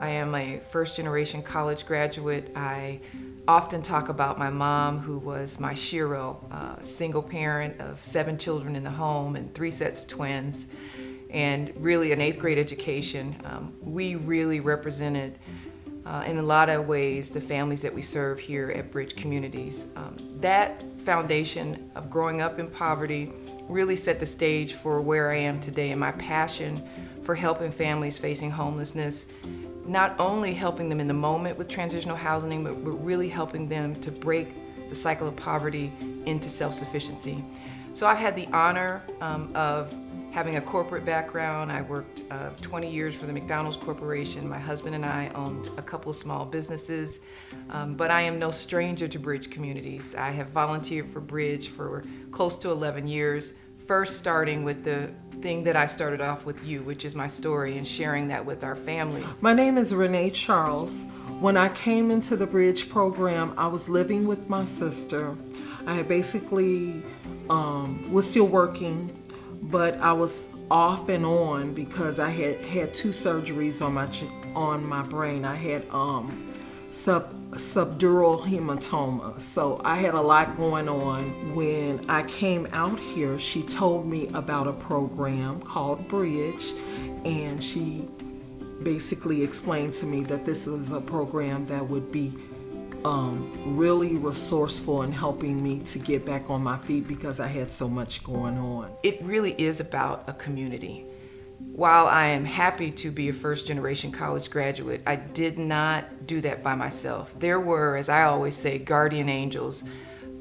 I am a first-generation college graduate. I often talk about my mom, who was my shero, single parent of 7 children in the home and 3 sets of twins, and really an 8th grade education. We really represented, in a lot of ways, the families that we serve here at Bridge Communities. That foundation of growing up in poverty really set the stage for where I am today, and my passion for helping families facing homelessness, not only helping them in the moment with transitional housing, but really helping them to break the cycle of poverty into self-sufficiency. So I've had the honor of having a corporate background. I worked 20 years for the McDonald's Corporation. My husband and I owned a couple of small businesses, but I am no stranger to Bridge Communities. I have volunteered for Bridge for close to 11 years, first starting with the thing that I started off with you, which is my story, and sharing that with our families. My name is Renee Charles. When I came into the Bridge program, I was living with my sister. I had basically was still working, but I was off and on because I had 2 surgeries on my brain. I had subdural hematoma, so I had a lot going on. When I came out here, she told me about a program called Bridge, and she basically explained to me that this is a program that would be really resourceful in helping me to get back on my feet because I had so much going on. It really is about a community. While I am happy to be a first-generation college graduate, I did not do that by myself. There were, as I always say, guardian angels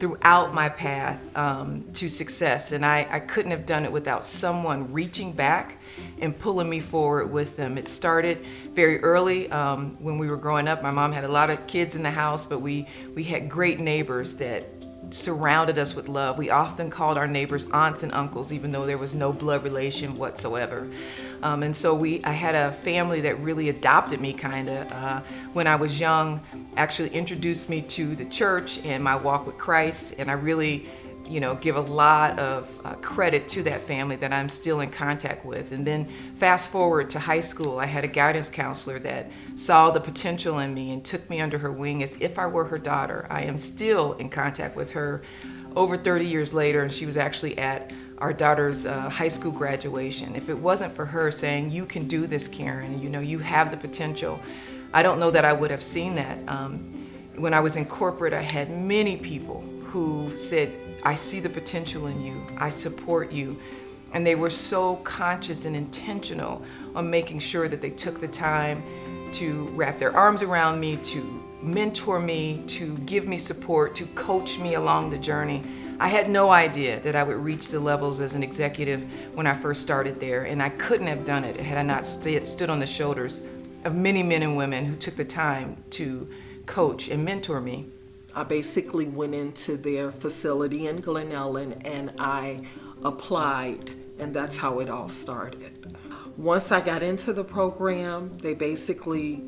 throughout my path to success, and I couldn't have done it without someone reaching back and pulling me forward with them. It started very early when we were growing up. My mom had a lot of kids in the house, but we had great neighbors that surrounded us with love. We often called our neighbors aunts and uncles, even though there was no blood relation whatsoever. And so I had a family that really adopted me when I was young, actually introduced me to the church and my walk with Christ, and I really give a lot of credit to that family that I'm still in contact with. And then fast forward to high school, I had a guidance counselor that saw the potential in me and took me under her wing as if I were her daughter. I am still in contact with her over 30 years later, and she was actually at our daughter's high school graduation. If it wasn't for her saying, "You can do this, Karen, you have the potential," I don't know that I would have seen that. When I was in corporate, I had many people who said, "I see the potential in you, I support you." And they were so conscious and intentional on making sure that they took the time to wrap their arms around me, to mentor me, to give me support, to coach me along the journey. I had no idea that I would reach the levels as an executive when I first started there, and I couldn't have done it had I not stood on the shoulders of many men and women who took the time to coach and mentor me. I basically went into their facility in Glen Ellen and I applied, and that's how it all started. Once I got into the program, they basically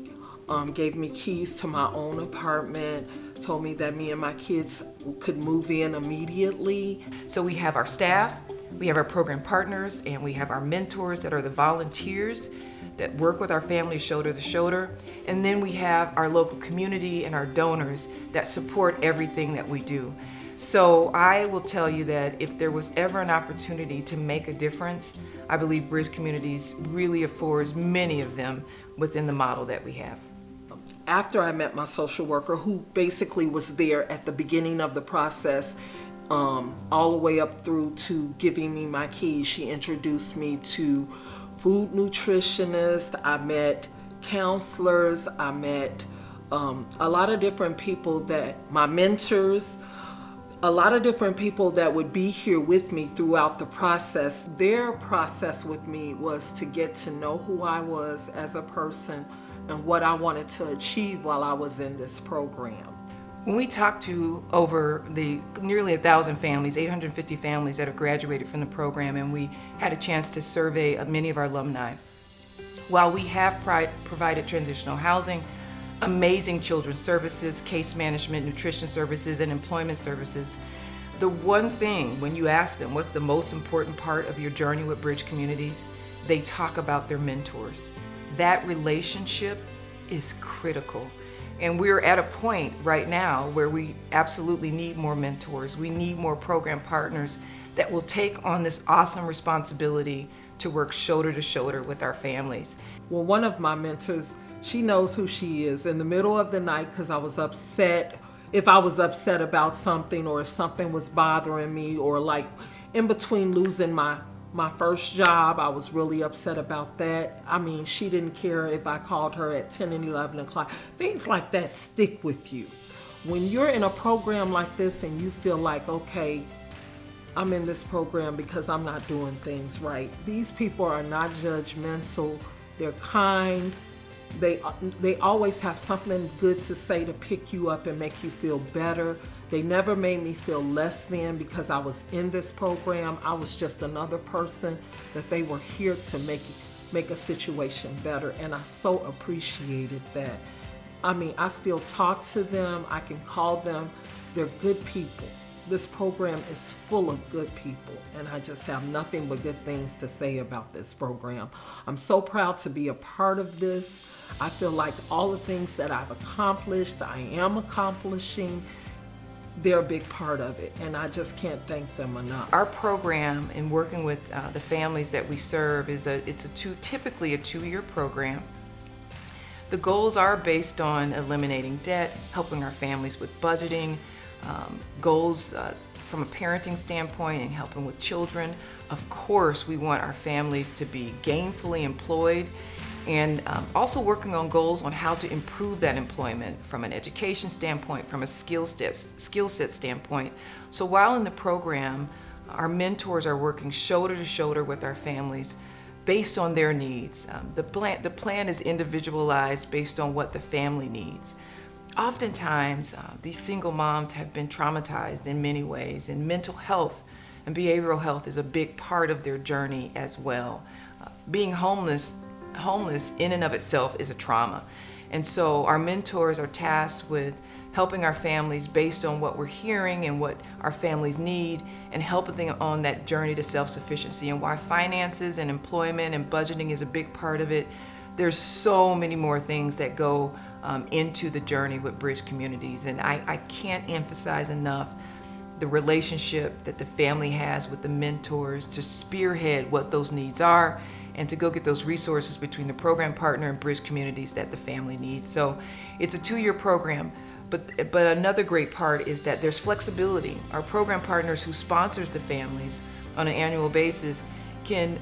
gave me keys to my own apartment, told me that me and my kids could move in immediately. So we have our staff, we have our program partners, and we have our mentors that are the volunteers that work with our families shoulder to shoulder. And then we have our local community and our donors that support everything that we do. So I will tell you that if there was ever an opportunity to make a difference, I believe Bridge Communities really affords many of them within the model that we have. After I met my social worker, who basically was there at the beginning of the process, all the way up through to giving me my keys, she introduced me to food nutritionists. I met counselors. I met a lot of different people my mentors, a lot of different people that would be here with me throughout the process. Their process with me was to get to know who I was as a person and what I wanted to achieve while I was in this program. When we talked to over the nearly 1,000 families, 850 families that have graduated from the program, and we had a chance to survey many of our alumni, while we have provided transitional housing, amazing children's services, case management, nutrition services, and employment services, the one thing when you ask them what's the most important part of your journey with Bridge Communities, they talk about their mentors. That relationship is critical. And we're at a point right now where we absolutely need more mentors. We need more program partners that will take on this awesome responsibility to work shoulder to shoulder with our families. Well, one of my mentors, she knows who she is. In the middle of the night, because I was upset, if I was upset about something or if something was bothering me, or like in between losing my first job, I was really upset about that. I mean, she didn't care if I called her at 10 and 11 o'clock. Things like that stick with you. When you're in a program like this and you feel like, okay, I'm in this program because I'm not doing things right. These people are not judgmental. They're kind. They always have something good to say to pick you up and make you feel better. They never made me feel less than because I was in this program. I was just another person that they were here to make a situation better, and I so appreciated that. I mean, I still talk to them. I can call them. They're good people. This program is full of good people, and I just have nothing but good things to say about this program. I'm so proud to be a part of this. I feel like all the things that I've accomplished, I am accomplishing, they're a big part of it, and I just can't thank them enough. Our program, in working with the families that we serve, typically a 2-year program. The goals are based on eliminating debt, helping our families with budgeting, goals from a parenting standpoint and helping with children. Of course, we want our families to be gainfully employed, and also working on goals on how to improve that employment from an education standpoint, from a skill set standpoint. So while in the program, our mentors are working shoulder to shoulder with our families based on their needs. The plan is individualized based on what the family needs. Oftentimes, these single moms have been traumatized in many ways, and mental health and behavioral health is a big part of their journey as well. Being homeless in and of itself is a trauma. And so our mentors are tasked with helping our families based on what we're hearing and what our families need, and helping them on that journey to self-sufficiency. And why finances and employment and budgeting is a big part of it, there's so many more things that go into the journey with Bridge Communities. And I can't emphasize enough the relationship that the family has with the mentors to spearhead what those needs are and to go get those resources between the program partner and Bridge Communities that the family needs. So it's a 2-year program, but another great part is that there's flexibility. Our program partners who sponsors the families on an annual basis can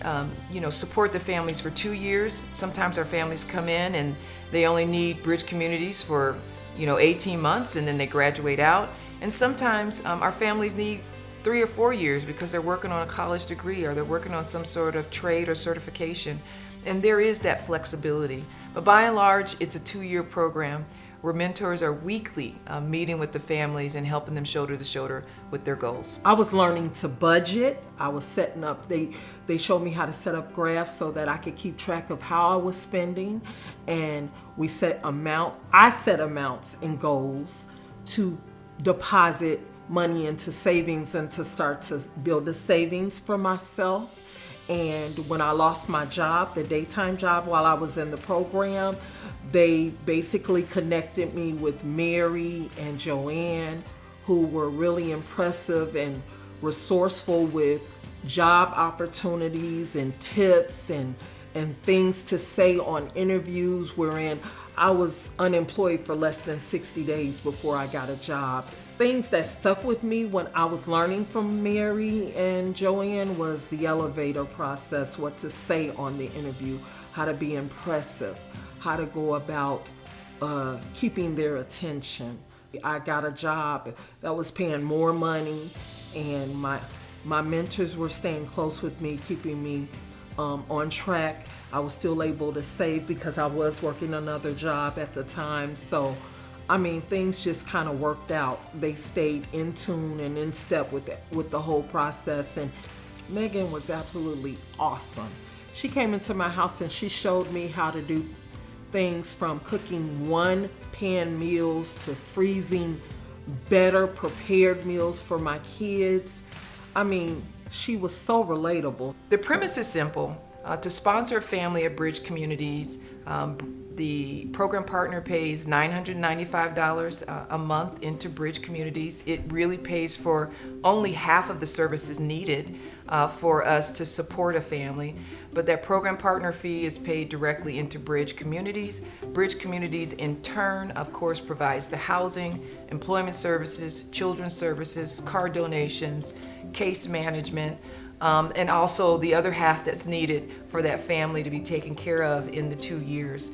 support the families for 2 years. Sometimes our families come in and they only need Bridge Communities for 18 months and then they graduate out. And sometimes our families need 3 or 4 years because they're working on a college degree or they're working on some sort of trade or certification. And there is that flexibility. But by and large, it's a 2-year program where mentors are weekly meeting with the families and helping them shoulder to shoulder with their goals. I was learning to budget. I was setting up, they showed me how to set up graphs so that I could keep track of how I was spending. And I set amounts and goals to deposit money into savings and to start to build a savings for myself. And when I lost my job, the daytime job while I was in the program, they basically connected me with Mary and Joanne, who were really impressive and resourceful with job opportunities and tips and things to say on interviews, wherein I was unemployed for less than 60 days before I got a job. Things that stuck with me when I was learning from Mary and Joanne was the elevator process, what to say on the interview, how to be impressive, how to go about keeping their attention. I got a job that was paying more money, and my mentors were staying close with me, keeping me on track. I was still able to save because I was working another job at the time. So, I mean, things just kind of worked out. They stayed in tune and in step with the whole process. And Megan was absolutely awesome. She came into my house and she showed me how to do things from cooking one-pan meals to freezing better prepared meals for my kids. I mean, she was so relatable. The premise is simple. To sponsor a family at Bridge Communities, The program partner pays $995 a month into Bridge Communities. It really pays for only half of the services needed for us to support a family. But that program partner fee is paid directly into Bridge Communities. Bridge Communities, in turn, of course, provides the housing, employment services, children's services, car donations, case management, and also the other half that's needed for that family to be taken care of in the 2 years.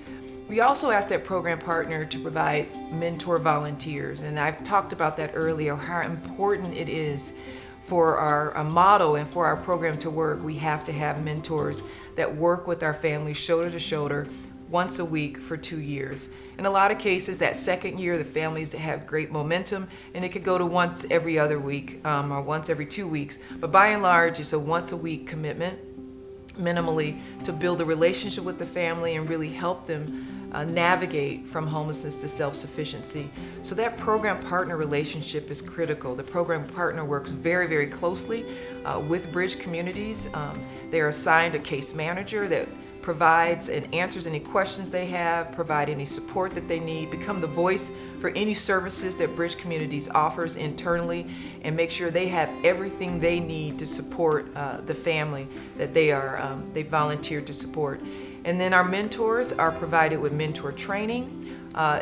We also ask that program partner to provide mentor volunteers, and I've talked about that earlier, how important it is for our motto and for our program to work. We have to have mentors that work with our families shoulder to shoulder once a week for 2 years. In a lot of cases, that second year, the families have great momentum, and it could go to once every other week or once every 2 weeks. But by and large, it's a once a week commitment, minimally, to build a relationship with the family and really help them navigate from homelessness to self-sufficiency. So that program partner relationship is critical. The program partner works very, very closely with Bridge Communities. They are assigned a case manager that provides and answers any questions they have, provide any support that they need, become the voice for any services that Bridge Communities offers internally, and make sure they have everything they need to support the family that they volunteered to support. And then our mentors are provided with mentor training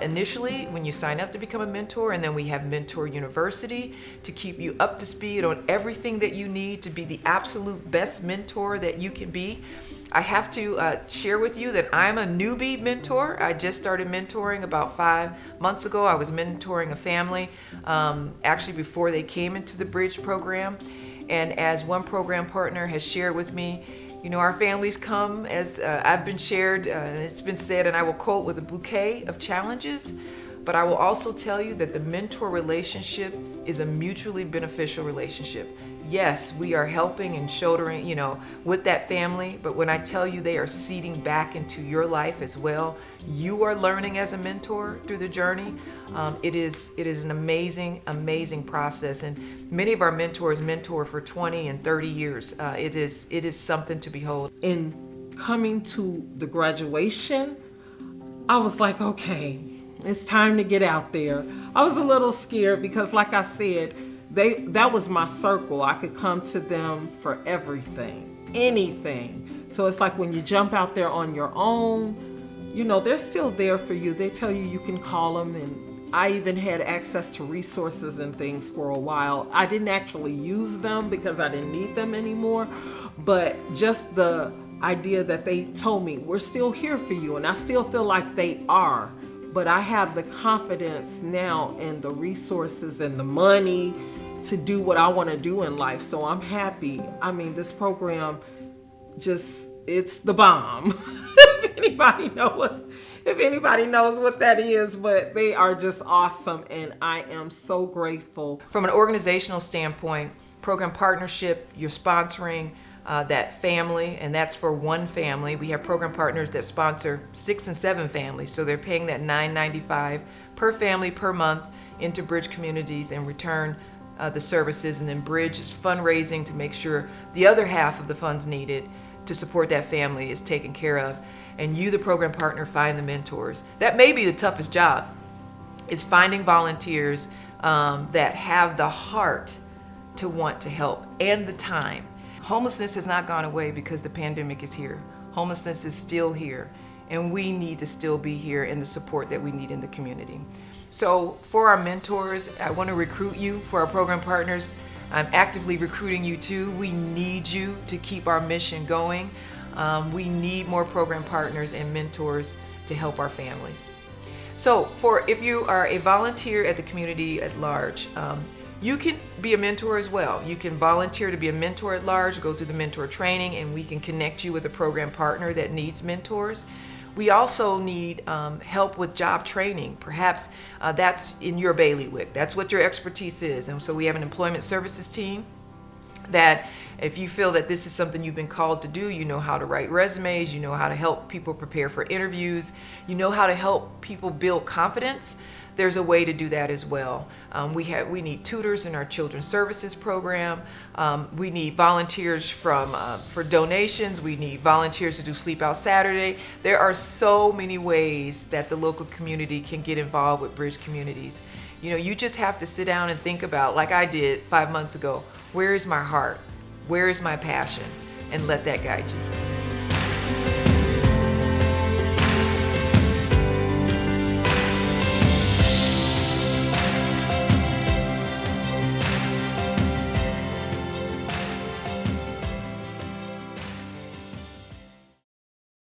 initially when you sign up to become a mentor, and then we have Mentor University to keep you up to speed on everything that you need to be the absolute best mentor that you can be. I have to share with you that I'm a newbie mentor. I just started mentoring about 5 months ago. I was mentoring a family actually before they came into the Bridge program. And as one program partner has shared with me, you know, our families come, as I've been shared, it's been said, and I will quote, with a bouquet of challenges, but I will also tell you that the mentor relationship is a mutually beneficial relationship. Yes, we are helping and shouldering, you know, with that family, but when I tell you they are seeding back into your life as well, you are learning as a mentor through the journey. It is an amazing, amazing process, and many of our mentors mentor for 20 and 30 years. It is something to behold. In coming to the graduation, I was like, okay, it's time to get out there. I was a little scared because, like I said, that was my circle. I could come to them for everything, anything. So it's like when you jump out there on your own, you know, they're still there for you. They tell you can call them, and I even had access to resources and things for a while. I didn't actually use them because I didn't need them anymore, but just the idea that they told me, we're still here for you, and I still feel like they are. But I have the confidence now and the resources and the money to do what I want to do in life. So I'm happy. I mean, this program it's the bomb. if anybody knows what that is, but they are just awesome, and I am so grateful. From an organizational standpoint, program partnership, you're sponsoring that family, and that's for one family. We have program partners that sponsor 6 and 7 families, so they're paying that $9.95 per family per month into Bridge Communities and return the services, and then Bridge is fundraising to make sure the other half of the funds needed to support that family is taken care of. And you, the program partner, find the mentors. That may be the toughest job, is finding volunteers that have the heart to want to help and the time. Homelessness has not gone away because the pandemic is here. Homelessness is still here, and we need to still be here in the support that we need in the community. So for our mentors, I want to recruit you. For our program partners, I'm actively recruiting you too. We need you to keep our mission going. We need more program partners and mentors to help our families. So if you are a volunteer at the community at large, you can be a mentor as well. You can volunteer to be a mentor at large, go through the mentor training, and we can connect you with a program partner that needs mentors. We also need help with job training. Perhaps that's in your bailiwick. That's what your expertise is. And so we have an employment services team that if you feel that this is something you've been called to do, you know how to write resumes, you know how to help people prepare for interviews, you know how to help people build confidence, there's a way to do that as well. We need tutors in our children's services program. We need volunteers for donations. We need volunteers to do Sleep Out Saturday. There are so many ways that the local community can get involved with Bridge Communities. You know, you just have to sit down and think about, like I did 5 months ago, where is my heart? Where is my passion? And let that guide you.